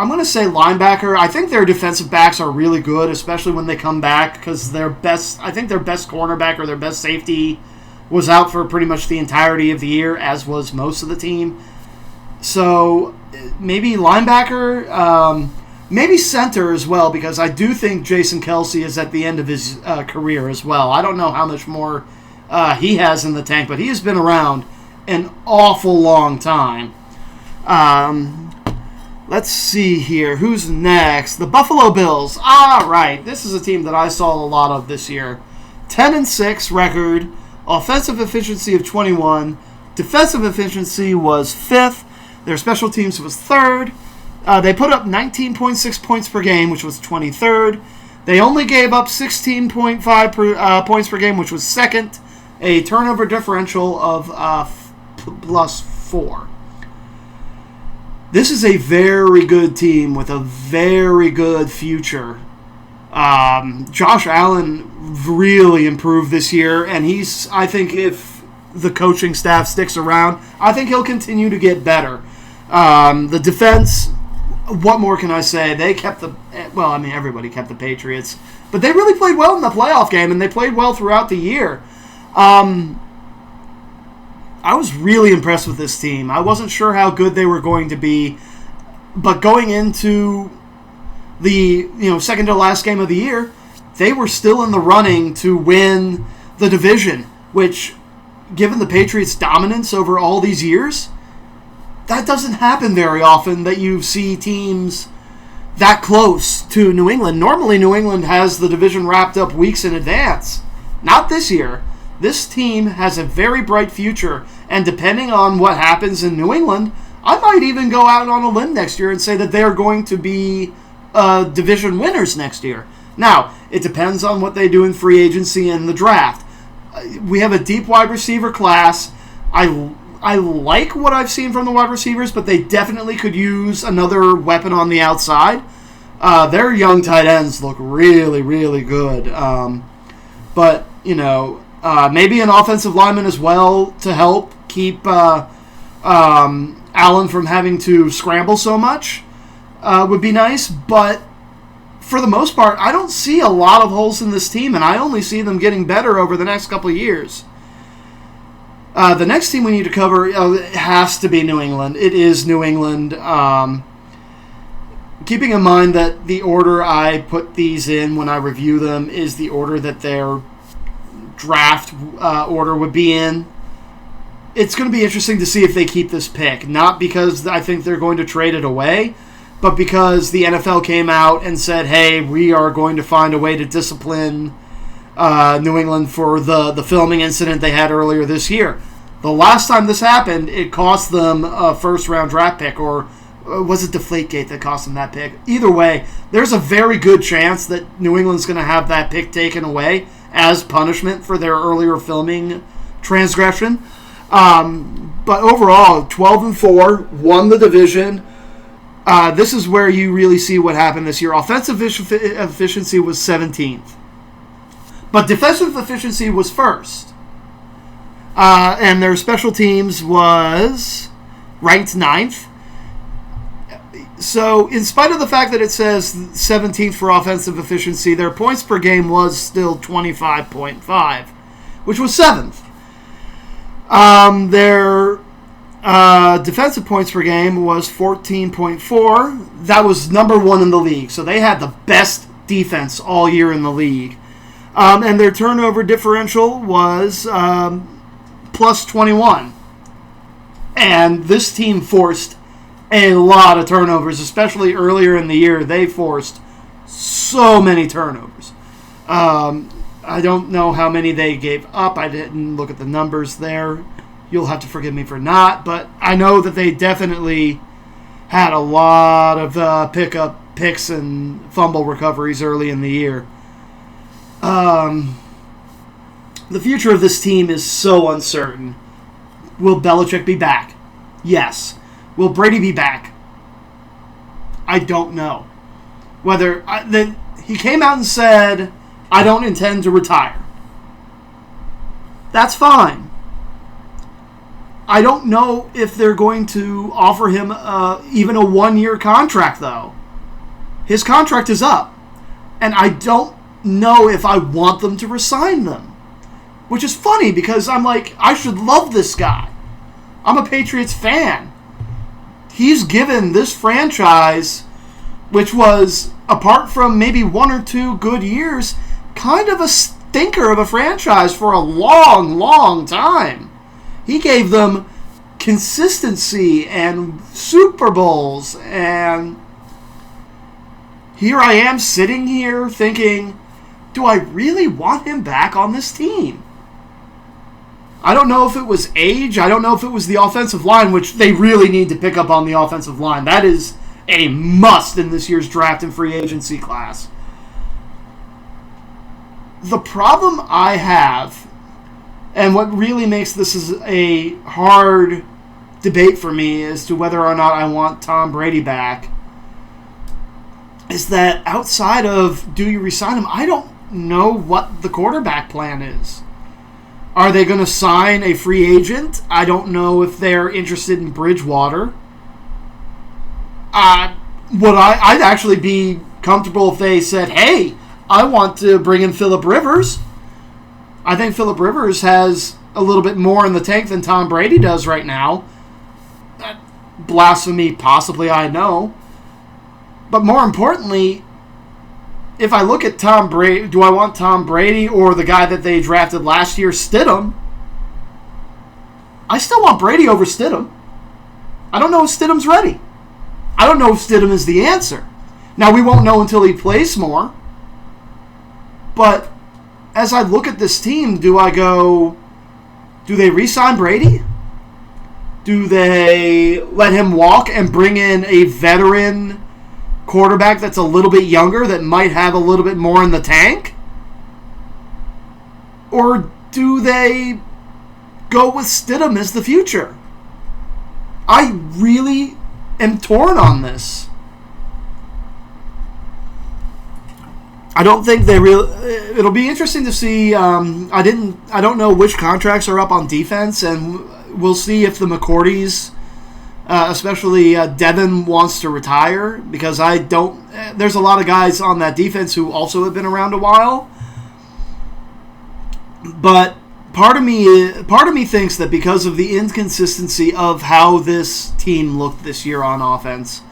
going to say linebacker. I think their defensive backs are really good, especially when they come back, because their best cornerback or their best safety was out for pretty much the entirety of the year, as was most of the team. So maybe linebacker, maybe center as well, because I do think Jason Kelce is at the end of his career as well. I don't know how much more he has in the tank, but he has been around an awful long time. Let's see here. Who's next? The Buffalo Bills. All right. This is a team that I saw a lot of this year. 10-6 record. Offensive efficiency of 21. Defensive efficiency was 5th. Their special teams was 3rd. They put up 19.6 points per game, which was 23rd. They only gave up 16.5 points per game, which was 2nd. A turnover differential of plus 4. This is a very good team with a very good future. Josh Allen really improved this year, and I think if the coaching staff sticks around, I think he'll continue to get better. The defense, what more can I say? They kept everybody kept the Patriots, but they really played well in the playoff game, and they played well throughout the year. I was really impressed with this team. I wasn't sure how good they were going to be, but going into the second to last game of the year, they were still in the running to win the division, which, given the Patriots' dominance over all these years, that doesn't happen very often that you see teams that close to New England. Normally, New England has the division wrapped up weeks in advance. Not this year. This team has a very bright future, and depending on what happens in New England, I might even go out on a limb next year and say that they're going to be division winners next year. Now, it depends on what they do in free agency and the draft. We have a deep wide receiver class. I like what I've seen from the wide receivers, but they definitely could use another weapon on the outside. Their young tight ends look really, really good. But, maybe an offensive lineman as well to help keep Allen from having to scramble so much would be nice. But for the most part, I don't see a lot of holes in this team, and I only see them getting better over the next couple of years. The next team we need to cover it has to be New England. It is New England. Keeping in mind that the order I put these in when I review them is the order that their draft order would be in. It's going to be interesting to see if they keep this pick. Not because I think they're going to trade it away, but because the NFL came out and said, hey, we are going to find a way to discipline New England for the filming incident they had earlier this year. The last time this happened, it cost them a first-round draft pick, or was it Deflategate that cost them that pick? Either way, there's a very good chance that New England's going to have that pick taken away as punishment for their earlier filming transgression. But overall, 12-4, won the division. This is where you really see what happened this year. Offensive efficiency was 17th. But defensive efficiency was first. And their special teams was ranked 9th. So, in spite of the fact that it says 17th for offensive efficiency, their points per game was still 25.5, which was 7th. Their defensive points per game was 14.4. That was number 1 in the league. So, they had the best defense all year in the league. And their turnover differential was plus 21. And this team forced a lot of turnovers, especially earlier in the year. They forced so many turnovers. I don't know how many they gave up. I didn't look at the numbers there. You'll have to forgive me for not, but I know that they definitely had a lot of picks and fumble recoveries early in the year. The future of this team is so uncertain. Will Belichick be back? Yes. Will Brady be back? I don't know. He came out and said, I don't intend to retire. That's fine. I don't know if they're going to offer him even a 1-year contract, though. His contract is up. And I don't know if I want them to resign them. Which is funny because I'm like, I should love this guy. I'm a Patriots fan. He's given this franchise, which was, apart from maybe 1 or 2 good years, kind of a stinker of a franchise for a long, long time. He gave them consistency and Super Bowls, and here I am sitting here thinking, do I really want him back on this team? I don't know if it was age. I don't know if it was the offensive line, which they really need to pick up on the offensive line. That is a must in this year's draft and free agency class. The problem I have, and what really makes this is a hard debate for me as to whether or not I want Tom Brady back, is that outside of do you resign him, I don't know what the quarterback plan is. Are they going to sign a free agent? I don't know if they're interested in Bridgewater. I'd actually be comfortable if they said, hey, I want to bring in Phillip Rivers. I think Phillip Rivers has a little bit more in the tank than Tom Brady does right now. Blasphemy, possibly, I know. But more importantly, if I look at Tom Brady, do I want Tom Brady or the guy that they drafted last year, Stidham? I still want Brady over Stidham. I don't know if Stidham's ready. I don't know if Stidham is the answer. Now, we won't know until he plays more. But as I look at this team, do they re-sign Brady? Do they let him walk and bring in a veteran quarterback that's a little bit younger that might have a little bit more in the tank? Or do they go with Stidham as the future? I really am torn on this. I don't think they really. It'll be interesting to see. I don't know which contracts are up on defense, and we'll see if the McCourties, especially Devin, wants to retire, because I don't. There's a lot of guys on that defense who also have been around a while, but part of me thinks that because of the inconsistency of how this team looked this year on offense,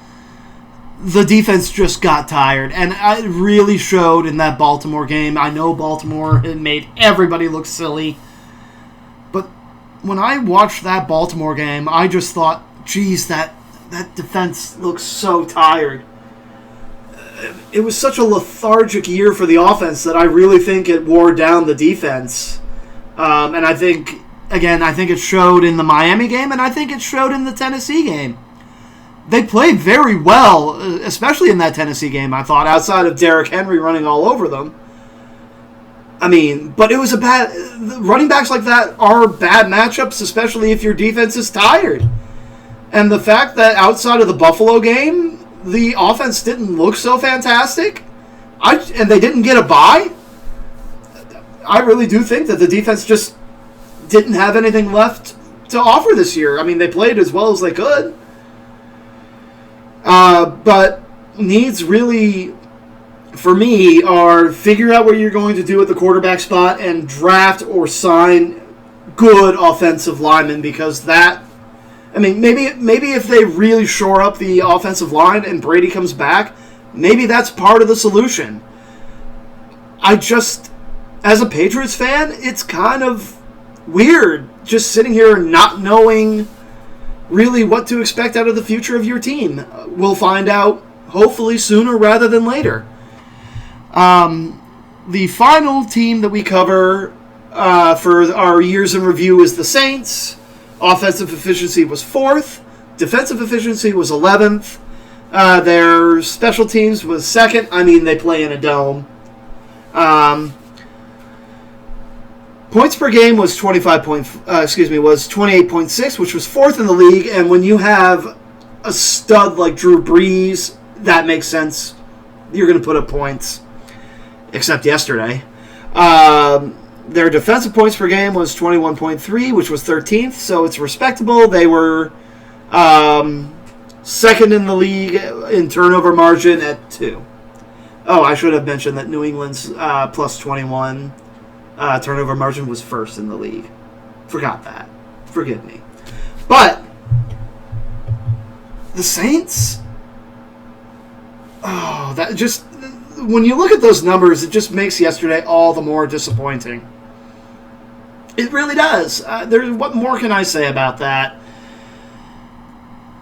the defense just got tired, and it really showed in that Baltimore game. I know Baltimore had made everybody look silly, but when I watched that Baltimore game, I just thought, geez, that defense looks so tired. It was such a lethargic year for the offense that I really think it wore down the defense. And I think it showed in the Miami game, and I think it showed in the Tennessee game. They played very well, especially in that Tennessee game, I thought, outside of Derrick Henry running all over them. I mean, but it was running backs like that are bad matchups, especially if your defense is tired. And the fact that outside of the Buffalo game, the offense didn't look so fantastic, and they didn't get a bye, I really do think that the defense just didn't have anything left to offer this year. I mean, they played as well as they could. But needs really, for me, are figure out what you're going to do at the quarterback spot and draft or sign good offensive linemen, because maybe if they really shore up the offensive line and Brady comes back, maybe that's part of the solution. As a Patriots fan, it's kind of weird just sitting here not knowing really what to expect out of the future of your team. We'll find out hopefully sooner rather than later. The final team that we cover for our years in review is the Saints. Offensive efficiency was 4th. Defensive efficiency was 11th. Their special teams was 2nd. I mean, they play in a dome. Points per game was 28.6, which was 4th in the league. And when you have a stud like Drew Brees, that makes sense. You're going to put up points, except yesterday. Their defensive points per game was 21.3, which was 13th, so it's respectable. They were 2nd in the league in turnover margin at 2. Oh, I should have mentioned that New England's plus 21 turnover margin was 1st in the league. Forgot that. Forgive me. But the Saints, when you look at those numbers, it just makes yesterday all the more disappointing. It really does. What more can I say about that?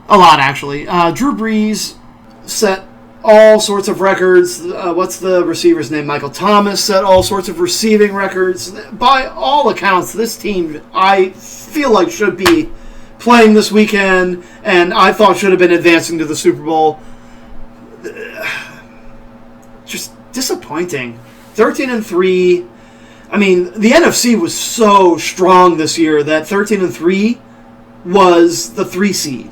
A lot, actually. Drew Brees set all sorts of records. What's the receiver's name? Michael Thomas set all sorts of receiving records. By all accounts, this team, I feel like, should be playing this weekend, and I thought should have been advancing to the Super Bowl. Just disappointing. 13-3. I mean, the NFC was so strong this year that 13-3 was the 3 seed.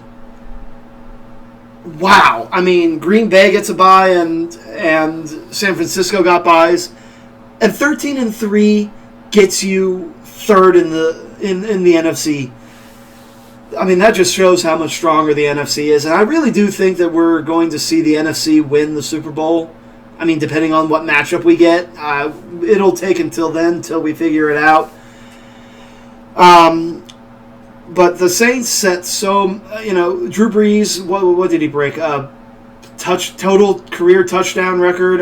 Wow. I mean, Green Bay gets a bye and San Francisco got byes. And 13-3 gets you third in the NFC. I mean, that just shows how much stronger the NFC is. And I really do think that we're going to see the NFC win the Super Bowl. I mean, depending on what matchup we get, it'll take until then, until we figure it out. But the Saints set Drew Brees, what did he break? Total career touchdown record.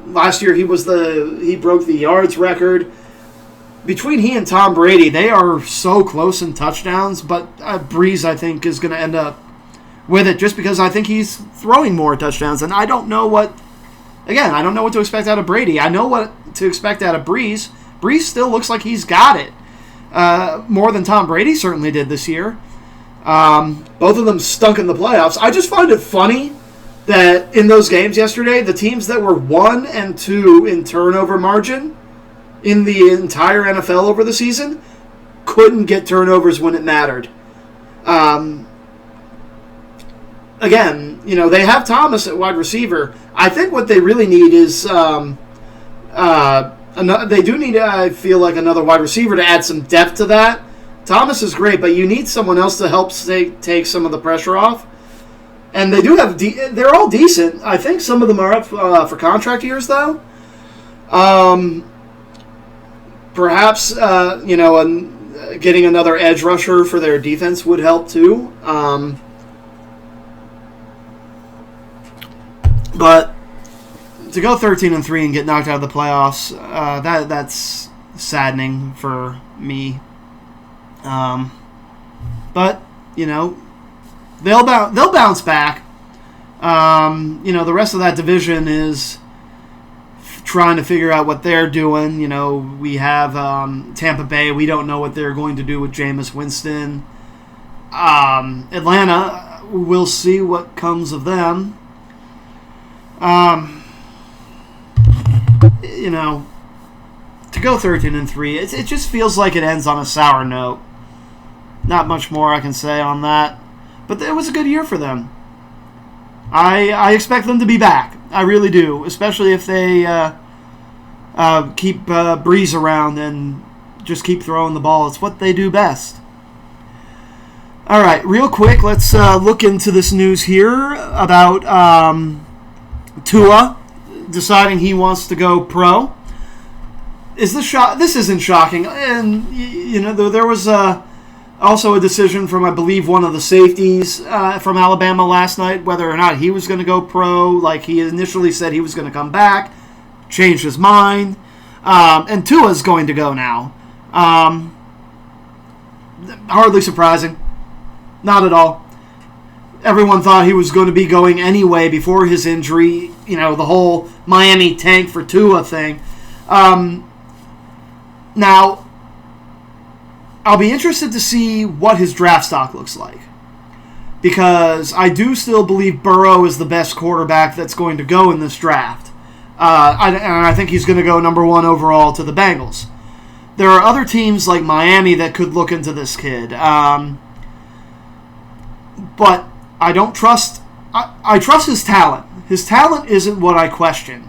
Last year he broke the yards record. Between he and Tom Brady, they are so close in touchdowns, but Brees, I think, is going to end up with it just because I think he's throwing more touchdowns, and I don't know what to expect out of Brady. I know what to expect out of Brees. Brees still looks like he's got it. More than Tom Brady certainly did this year. Both of them stunk in the playoffs. I just find it funny that in those games yesterday, the teams that were 1 and 2 in turnover margin in the entire NFL over the season couldn't get turnovers when it mattered. Again, they have Thomas at wide receiver. I think what they really need is they do need, I feel like, another wide receiver to add some depth to that. Thomas is great, but you need someone else to help take some of the pressure off. And they do have, they're all decent. I think some of them are up for contract years, though. Perhaps, getting another edge rusher for their defense would help, too. But to go 13-3 and get knocked out of the playoffs, that's saddening for me. But they'll bounce back. The rest of that division is trying to figure out what they're doing. We have Tampa Bay. We don't know what they're going to do with Jameis Winston. Atlanta, we'll see what comes of them. To go 13-3, it just feels like it ends on a sour note. Not much more I can say on that. But it was a good year for them. I expect them to be back. I really do, especially if they keep Brees around and just keep throwing the ball. It's what they do best. All right, real quick, let's look into this news here about Tua deciding he wants to go pro. This isn't shocking, and there was also a decision from, I believe, one of the safeties from Alabama last night whether or not he was going to go pro. Like, he initially said he was going to come back, changed his mind, and Tua's going to go now. Hardly surprising, not at all. Everyone thought he was going to be going anyway before his injury. The whole Miami tank for Tua thing. Now, I'll be interested to see what his draft stock looks like. Because I do still believe Burrow is the best quarterback that's going to go in this draft. And I think he's going to go number 1 overall to the Bengals. There are other teams like Miami that could look into this kid. But I don't trust... I trust his talent. His talent isn't what I question.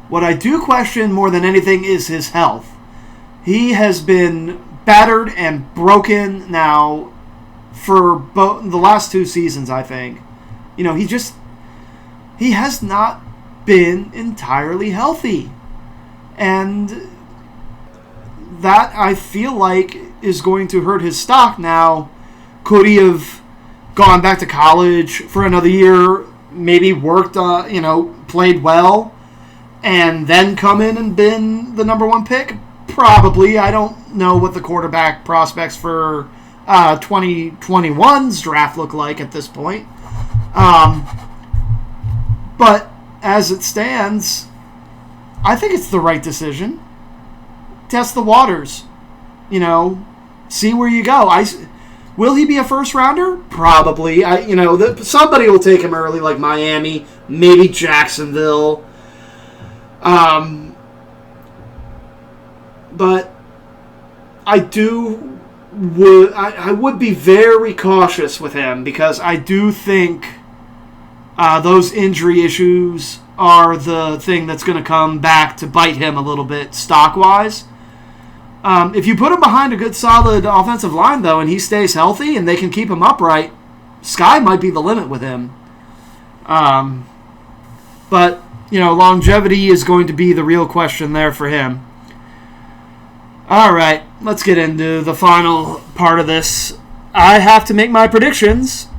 What I do question more than anything is his health. He has been battered and broken now for the last 2 seasons, I think. He has not been entirely healthy. And that, I feel like, is going to hurt his stock now. Could he have gone back to college for another year, maybe worked, played well, and then come in and been the number 1 pick? Probably. I don't know what the quarterback prospects for 2021's draft look like at this point. But as it stands, I think it's the right decision. Test the waters. See where you go. Will he be a first rounder? Probably. Somebody will take him early, like Miami, maybe Jacksonville. But I would be very cautious with him because I do think those injury issues are the thing that's going to come back to bite him a little bit stock-wise. If you put him behind a good, solid offensive line, though, and he stays healthy and they can keep him upright, sky might be the limit with him. But, longevity is going to be the real question there for him. All right, let's get into the final part of this. I have to make my predictions.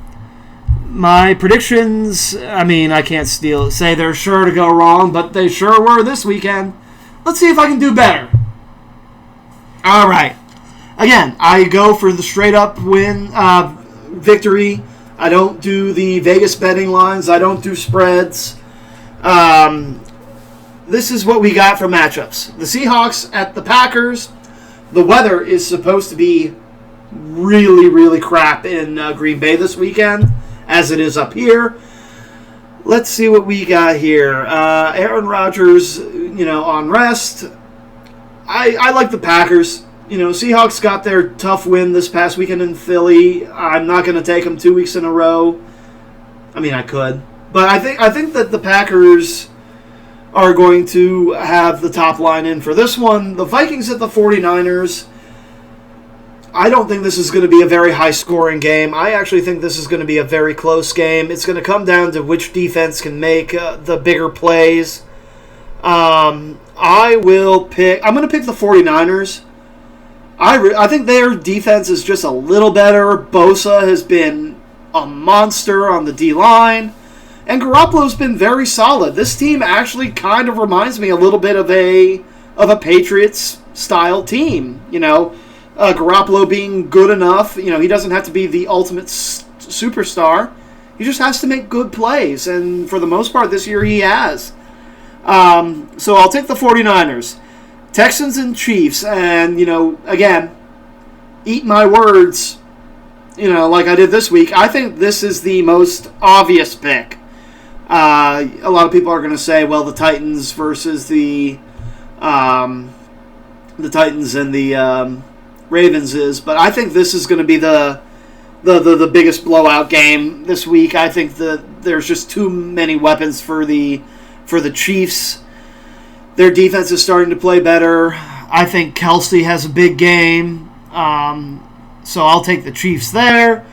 My predictions, I can't say they're sure to go wrong, but they sure were this weekend. Let's see if I can do better. All right. Again, I go for the straight-up win victory. I don't do the Vegas betting lines. I don't do spreads. This is what we got for matchups. The Seahawks at the Packers. The weather is supposed to be really, really crap in Green Bay this weekend, as it is up here. Let's see what we got here. Aaron Rodgers, on rest. I like the Packers. Seahawks got their tough win this past weekend in Philly. I'm not going to take them 2 weeks in a row. I could. But I think that the Packers are going to have the top line in for this one. The Vikings at the 49ers. I don't think this is going to be a very high-scoring game. I actually think this is going to be a very close game. It's going to come down to which defense can make the bigger plays. I'm going to pick the 49ers. I think their defense is just a little better. Bosa has been a monster on the D-line. And Garoppolo's been very solid. This team actually kind of reminds me a little bit of a Patriots-style team. Garoppolo being good enough. He doesn't have to be the ultimate superstar. He just has to make good plays. And for the most part this year he has. So I'll take the 49ers. Texans and Chiefs. And, again, eat my words, like I did this week. I think this is the most obvious pick. A lot of people are going to say, well, the Titans versus the Titans and the Ravens is, but I think this is going to be the biggest blowout game this week. I think that there's just too many weapons for the Chiefs. Their defense is starting to play better. I think Kelsey has a big game, so I'll take the Chiefs there.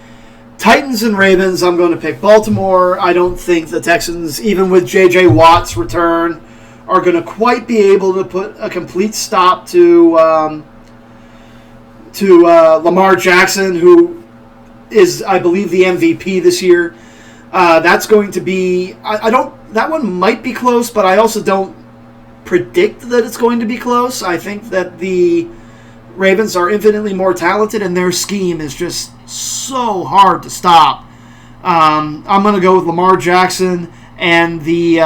Titans and Ravens, I'm going to pick Baltimore. I don't think the Texans, even with J.J. Watt's return, are going to quite be able to put a complete stop to Lamar Jackson, who is, I believe, the MVP this year. That's going to be... that one might be close, but I also don't predict that it's going to be close. I think that the Ravens are infinitely more talented, and their scheme is just so hard to stop. I'm going to go with Lamar Jackson and the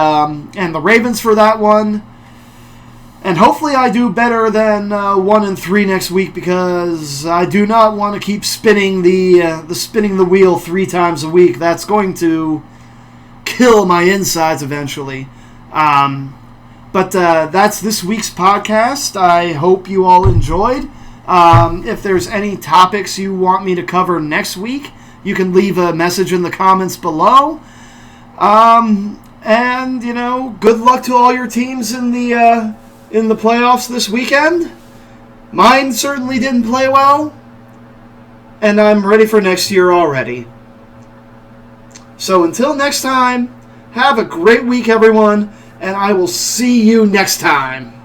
Ravens for that one. And hopefully I do better than 1-3 next week, because I do not want to keep spinning the wheel 3 times a week. That's going to kill my insides eventually. But that's this week's podcast. I hope you all enjoyed. If there's any topics you want me to cover next week, you can leave a message in the comments below. And, good luck to all your teams in the playoffs this weekend. Mine certainly didn't play well, and I'm ready for next year already. So until next time, have a great week, everyone, and I will see you next time.